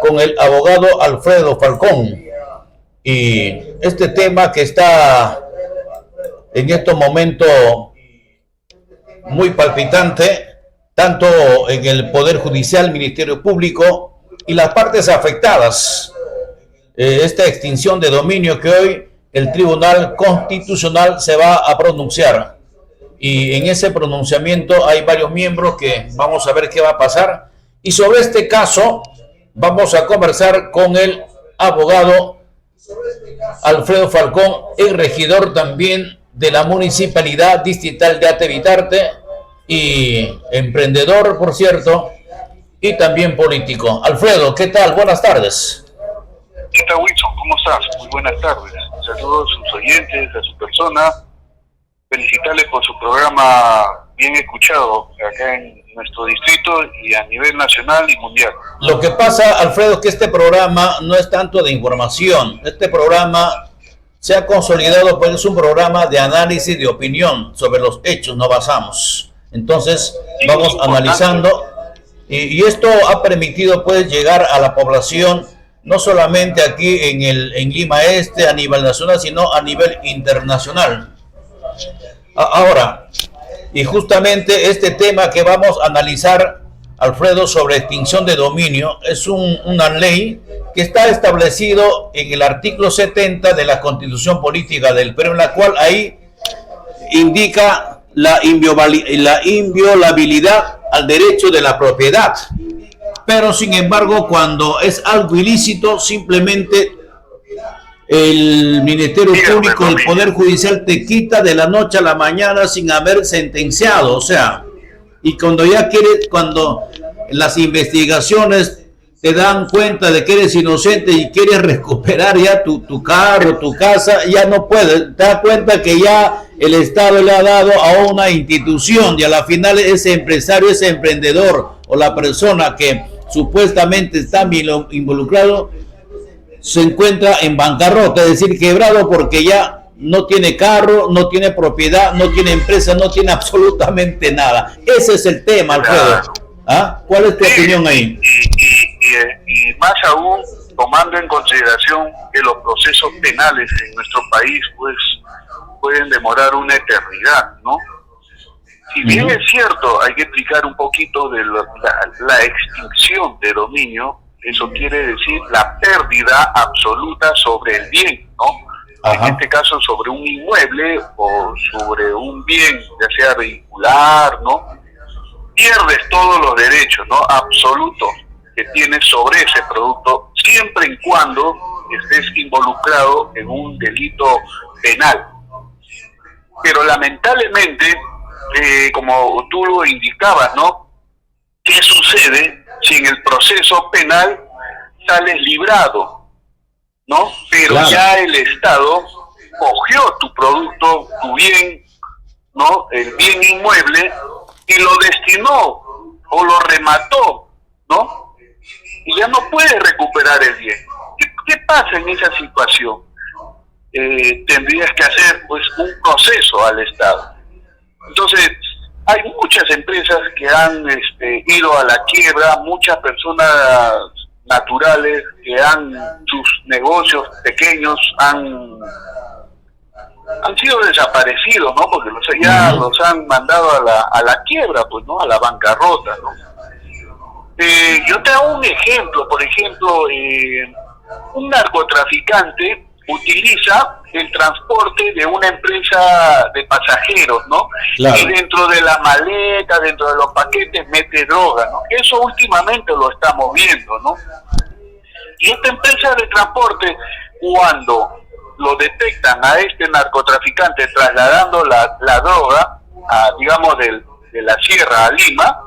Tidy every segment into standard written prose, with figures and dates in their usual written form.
Con el abogado Alfredo Falcón, y este tema que está en estos momentos muy palpitante, tanto en el Poder Judicial, Ministerio Público y las partes afectadas, esta extinción de dominio que hoy el Tribunal Constitucional se va a pronunciar, y en ese pronunciamiento hay varios miembros que vamos a ver qué va a pasar, y sobre este caso vamos a conversar con el abogado Alfredo Falcón, el regidor también de la Municipalidad Distrital de Atevitarte y emprendedor, por cierto, y también político. Alfredo, ¿qué tal? Buenas tardes. ¿Qué tal, Wilson? ¿Cómo estás? Muy buenas tardes. Saludos a sus oyentes, a su persona. Felicitarles por su programa bien escuchado acá en nuestro distrito y a nivel nacional y mundial. Lo que pasa, Alfredo, es que este programa no es tanto de información. Este programa se ha consolidado, pues es un programa de análisis, de opinión sobre los hechos, nos basamos. Entonces, sí, vamos analizando, y esto ha permitido, pues, llegar a la población, no solamente aquí en Lima Este, a nivel nacional, sino a nivel internacional. Ahora, y justamente este tema que vamos a analizar, Alfredo, sobre extinción de dominio, es una ley que está establecido en el artículo 70 de la Constitución Política del Perú, en la cual ahí indica la inviolabilidad al derecho de la propiedad. Pero, sin embargo, cuando es algo ilícito, simplemente el Ministerio Público, el Poder Judicial te quita de la noche a la mañana sin haber sentenciado, o sea, y cuando las investigaciones te dan cuenta de que eres inocente y quieres recuperar ya tu carro, tu casa, ya no puedes, te das cuenta que ya el Estado le ha dado a una institución y a la final ese empresario, ese emprendedor o la persona que supuestamente está involucrado se encuentra en bancarrota, es decir, quebrado, porque ya no tiene carro, no tiene propiedad, no tiene empresa, no tiene absolutamente nada. Ese es el tema, Alfredo. ¿Ah? ¿Cuál es tu opinión ahí? Y más aún, tomando en consideración que los procesos penales en nuestro país pues pueden demorar una eternidad, ¿no? Si bien es cierto, hay que explicar un poquito de la extinción de dominio. Eso quiere decir la pérdida absoluta sobre el bien, ¿no? Ajá. En este caso sobre un inmueble o sobre un bien, ya sea vehicular, ¿no? Pierdes todos los derechos, ¿no? Absolutos que tienes sobre ese producto, siempre y cuando estés involucrado en un delito penal. Pero lamentablemente, como tú lo indicabas, ¿no? ¿Qué sucede si en el proceso penal sales librado, ¿no? Pero claro, ya el Estado cogió tu producto, tu bien, ¿no? El bien inmueble, y lo destinó o lo remató, ¿no? Y ya no puedes recuperar el bien. ¿Qué pasa en esa situación? Tendrías que hacer, pues, un proceso al Estado. Entonces, hay muchas empresas que han ido a la quiebra, muchas personas naturales que sus negocios pequeños han sido desaparecidos, ¿no? Porque los han mandado a la quiebra, pues, ¿no? A la bancarrota, ¿no? Yo te hago un ejemplo, por ejemplo, un narcotraficante utiliza el transporte de una empresa de pasajeros, ¿no? Claro. Y dentro de la maleta, dentro de los paquetes, mete droga, ¿no? Eso últimamente lo estamos viendo, ¿no? Y esta empresa de transporte, cuando lo detectan a este narcotraficante trasladando la droga, digamos, de la sierra a Lima,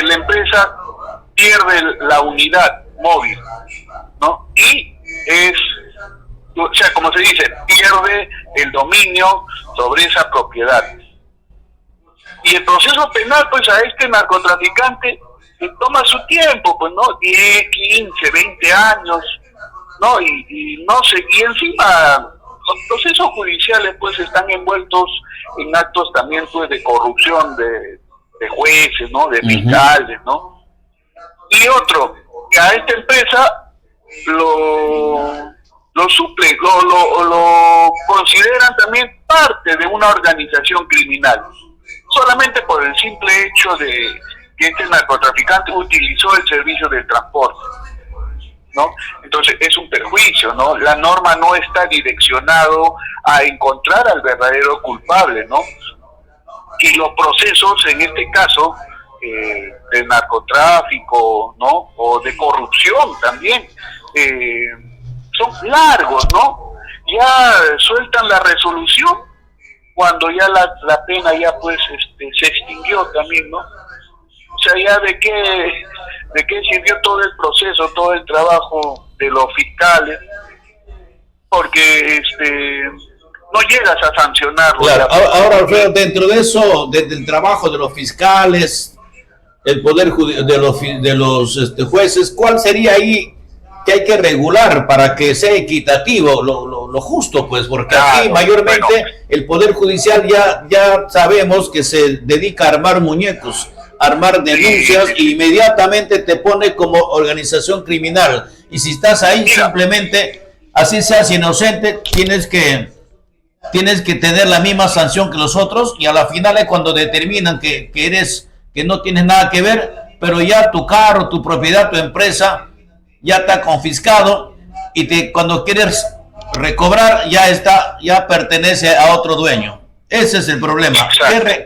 la empresa pierde la unidad móvil, ¿no? Y o sea, como se dice, pierde el dominio sobre esa propiedad. Y el proceso penal, pues, a este narcotraficante toma su tiempo, pues, ¿no? 10, 15, 20 años, ¿no? Y no sé, y encima los procesos judiciales, pues, están envueltos en actos también, pues, de corrupción de jueces, ¿no? De fiscales, ¿no? Y otro, que a esta empresa lo suplen, lo consideran también parte de una organización criminal, solamente por el simple hecho de que este narcotraficante utilizó el servicio del transporte, ¿no? Entonces es un perjuicio, ¿no? La norma no está direccionado a encontrar al verdadero culpable, ¿no? Y los procesos, en este caso, de narcotráfico, ¿no? O de corrupción también, son largos, ¿no? Ya sueltan la resolución cuando ya la pena ya pues se extinguió también, ¿no? O sea, ya de qué sirvió todo el proceso, todo el trabajo de los fiscales, porque no llegas a sancionarlo. Claro, ahora Alfredo, dentro de eso, desde el trabajo de los fiscales, el poder de los jueces, ¿cuál sería ahí que hay que regular para que sea equitativo, lo justo, pues? Porque aquí mayormente el poder judicial ya sabemos que se dedica a armar muñecos, armar denuncias e inmediatamente te pone como organización criminal. Y si estás ahí, simplemente, así seas inocente, tienes que tener la misma sanción que los otros, y a la final es cuando determinan que no tienes nada que ver, pero ya tu carro, tu propiedad, tu empresa ya está confiscado, y cuando quieres recobrar ya pertenece a otro dueño. Ese es el problema.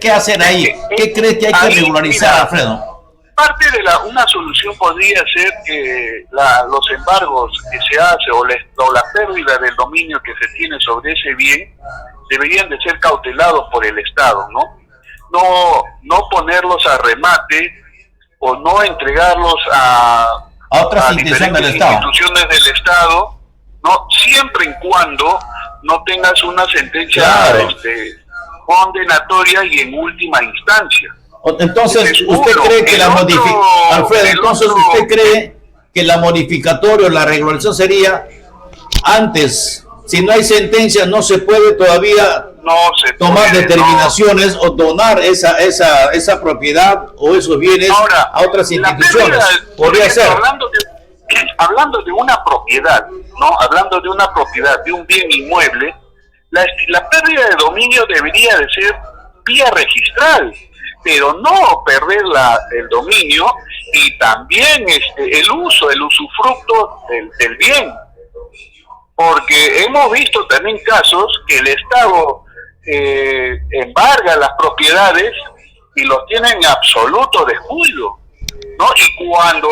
¿Qué hacer ahí? ¿Qué crees que hay que regularizar, mira, Alfredo? Parte de una solución podría ser que los embargos que se hace o la pérdida del dominio que se tiene sobre ese bien deberían de ser cautelados por el Estado, ¿no? No ponerlos a remate o no entregarlos a otras instituciones del Estado, ¿no? Siempre y cuando no tengas una sentencia condenatoria y en última instancia. Entonces, ¿usted cree que usted cree que la modificatoria o la regularización sería antes? Si no hay sentencia, no se puede todavía tomar determinaciones o donar esa propiedad o esos bienes a otras instituciones. Podría ser. Hablando de una propiedad, ¿no? Hablando de una propiedad, de un bien inmueble, la pérdida de dominio debería de ser vía registral, pero no perder el dominio y también el usufructo del bien. Porque hemos visto también casos que el Estado embarga las propiedades y los tiene en absoluto descuido, ¿no? Y cuando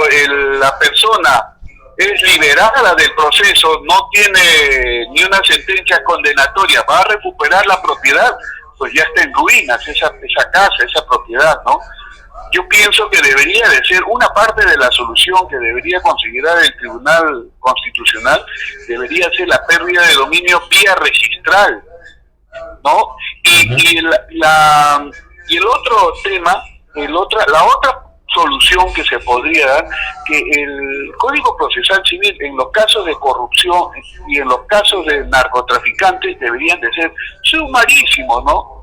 la persona es liberada del proceso, no tiene ni una sentencia condenatoria, va a recuperar la propiedad, pues ya está en ruinas esa casa, esa propiedad, ¿no? Yo pienso que debería de ser una parte de la solución que debería considerar el Tribunal Constitucional, debería ser la pérdida de dominio vía registral, ¿no? Y el otro tema, la otra solución que se podría dar, que el Código Procesal Civil en los casos de corrupción y en los casos de narcotraficantes deberían de ser sumarísimos, ¿no?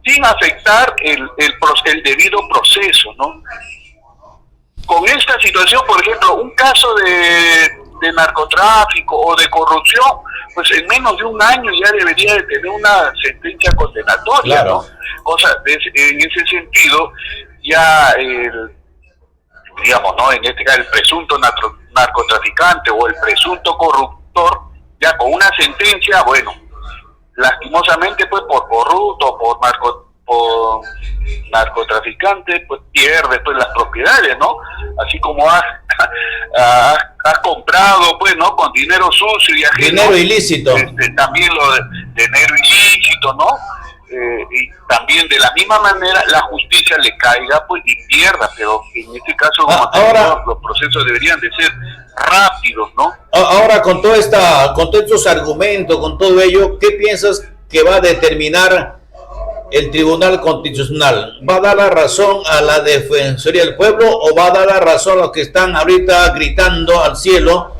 Sin afectar el debido proceso, ¿no? Con esta situación, por ejemplo, un caso de narcotráfico o de corrupción, pues en menos de un año ya debería de tener una sentencia condenatoria, claro, ¿no? O sea, en ese sentido, ya digamos, ¿no? En este caso, el presunto narcotraficante o el presunto corruptor, ya con una sentencia, bueno, lastimosamente pues por corrupto, por narcotraficante, pues pierde pues las propiedades, ¿no? Así como has comprado pues, ¿no? Con dinero sucio y ajeno, dinero ilícito, también lo de dinero ilícito, ¿no? Y también de la misma manera la justicia le caiga pues y pierda, pero en este caso ahora los procesos deberían de ser rápidos, ¿no? Ahora con todos estos argumentos, con todo ello, ¿qué piensas que va a determinar el Tribunal Constitucional? ¿Va a dar la razón a la Defensoría del Pueblo o va a dar la razón a los que están ahorita gritando al cielo,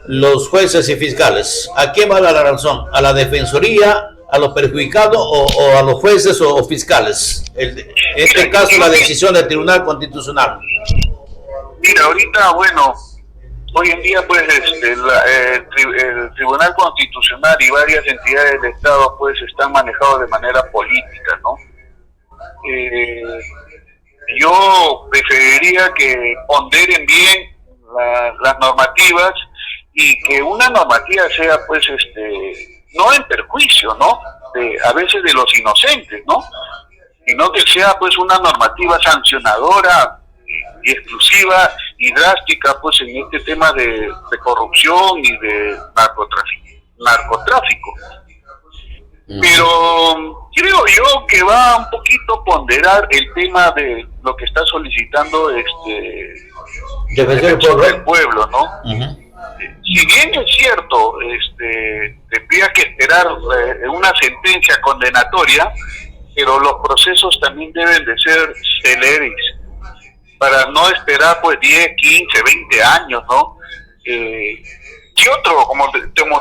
los jueces y fiscales? ¿A quién va a dar la razón? ¿A la Defensoría, a los perjudicados o a los jueces o fiscales? En este caso, la decisión del Tribunal Constitucional. Mira, ahorita, bueno, hoy en día, pues, el Tribunal Constitucional y varias entidades del Estado, pues, están manejados de manera política, ¿no? Yo preferiría que ponderen bien las normativas y que una normativa sea, pues, no en perjuicio, ¿no? A veces de los inocentes, ¿no? Sino que sea, pues, una normativa sancionadora y exclusiva y drástica, pues, en este tema de corrupción y de narcotráfico. Pero creo yo que va a un poquito ponderar el tema de lo que está solicitando defensor del pueblo, ¿no? Si bien es cierto, tendría que esperar una sentencia condenatoria, pero los procesos también deben de ser celeres, para no esperar pues 10, 15, 20 años, ¿no? Y otro, como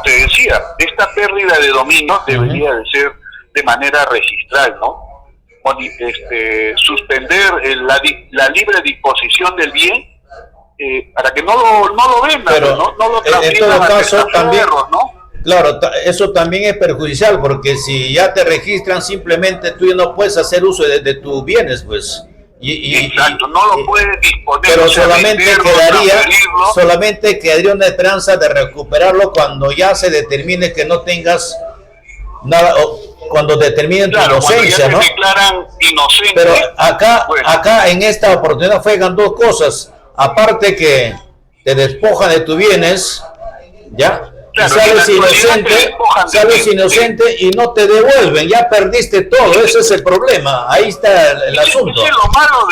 te decía, esta pérdida de dominio debería de ser de manera registral, ¿no? Suspender la libre disposición del bien para que no lo vendan, pero no lo en todo caso también, ¿no? Claro, eso también es perjudicial, porque si ya te registran, simplemente tú ya no puedes hacer uso de tus bienes, pues. Exacto, no lo puedes disponer. Pero solamente quedaría una esperanza de recuperarlo cuando ya se determine que no tengas nada, o cuando determinen tu inocencia, ¿no? Declaran inocente. Pero acá en esta oportunidad juegan dos cosas. Aparte que te despojan de tus bienes, ¿ya? Claro, sales inocente y no te devuelven, ya perdiste todo, ese es el problema, ahí está el asunto. Ese es lo malo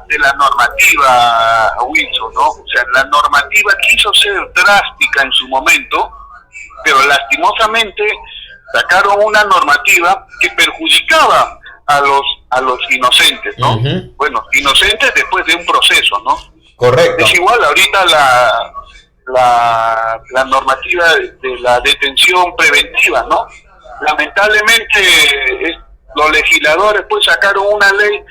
de la normativa, Wilson, ¿no? O sea, la normativa quiso ser drástica en su momento, pero lastimosamente sacaron una normativa que perjudicaba a los inocentes, ¿no? Bueno, inocentes después de un proceso, ¿no? Correcto. Es igual ahorita la normativa de la detención preventiva, ¿no? Lamentablemente los legisladores pues sacaron una ley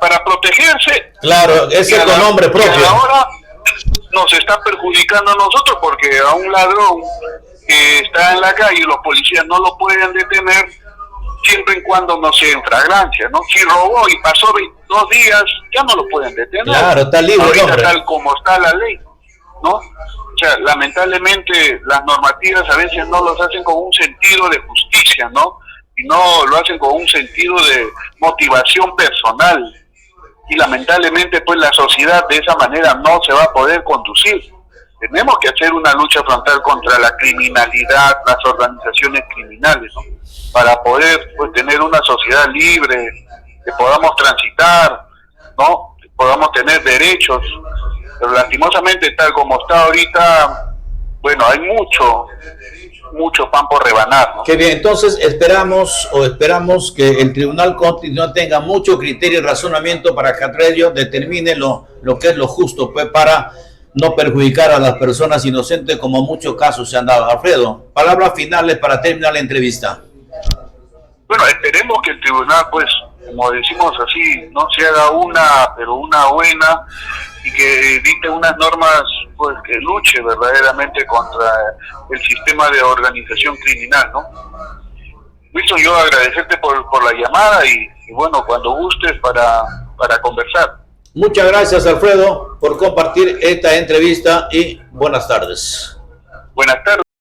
para protegerse. Claro, ese es con nombre propio. Y ahora nos está perjudicando a nosotros, porque a un ladrón que está en la calle los policías no lo pueden detener siempre y cuando no sea en flagrancia, ¿no? Si robó y pasó 2 días, ya no lo pueden detener. Claro, está libre, ahorita tal como está la ley, ¿no? O sea, lamentablemente las normativas a veces no los hacen con un sentido de justicia, ¿no? Y no lo hacen con un sentido de motivación personal. Y lamentablemente pues la sociedad de esa manera no se va a poder conducir. Tenemos que hacer una lucha frontal contra la criminalidad, las organizaciones criminales, ¿no? Para poder pues tener una sociedad libre, que podamos transitar, ¿no? Que podamos tener derechos. Pero lastimosamente, tal como está ahorita, bueno, hay mucho pan por rebanar, ¿no? Qué bien, entonces esperamos que el Tribunal Constitucional tenga mucho criterio y razonamiento para que entre ellos determine lo que es lo justo, pues, para no perjudicar a las personas inocentes, como muchos casos se han dado. Alfredo, palabras finales para terminar la entrevista. Bueno, esperemos que el tribunal, pues, como decimos así, no se haga pero una buena, y que dicte unas normas pues que luche verdaderamente contra el sistema de organización criminal, ¿no? Wilson, yo agradecerte por la llamada y bueno, cuando gustes para conversar. Muchas gracias, Alfredo, por compartir esta entrevista y buenas tardes. Buenas tardes.